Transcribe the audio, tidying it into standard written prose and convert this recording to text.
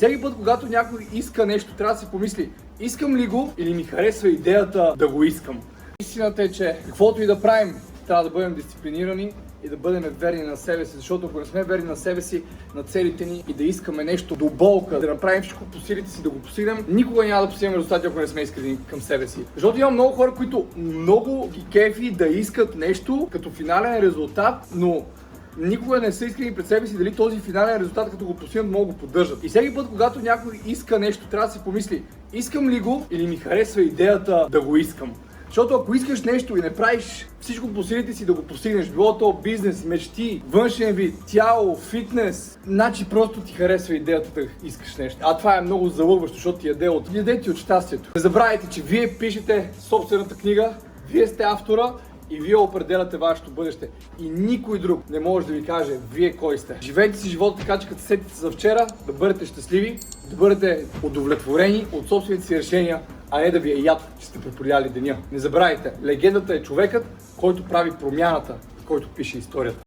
всеки път, когато някой иска нещо, трябва да си помисли, искам ли го или ми харесва идеята да го искам. Истината е, че каквото и да правим, трябва да бъдем дисциплинирани и да бъдем верни на себе си, защото ако не сме верни на себе си, на целите ни и да искаме нещо до болка, да направим всичко по силите си, да го постигнем, никога няма да постигнем резултати, ако не сме искрени към себе си. Защото има много хора, които много ги кефи да искат нещо като финален резултат, но никога не са искрени пред себе си дали този финален резултат, като го постигнат, могат да го поддържат. И всеки път, когато някой иска нещо, трябва да си помисли, искам ли го или ми харесва идеята да го искам. Защото ако искаш нещо и не правиш всичко по силите си да го постигнеш, било то бизнес, мечти, външен вид, тяло, фитнес, значи просто ти харесва идеята да искаш нещо. А това е много залъгващо, защото ти яде ти от щастието. Не забравяйте, че вие пишете собствената книга, вие сте автора и вие определяте вашето бъдеще. И никой друг не може да ви каже вие кой сте. Живейте си живота така, че като се сетите за вчера, да бъдете щастливи, да бъдете удовлетворени от собствените си решения, а не да ви е яд, че сте преполяли деня. Не забравяйте, легендата е човекът, който прави промяната, който пише историята.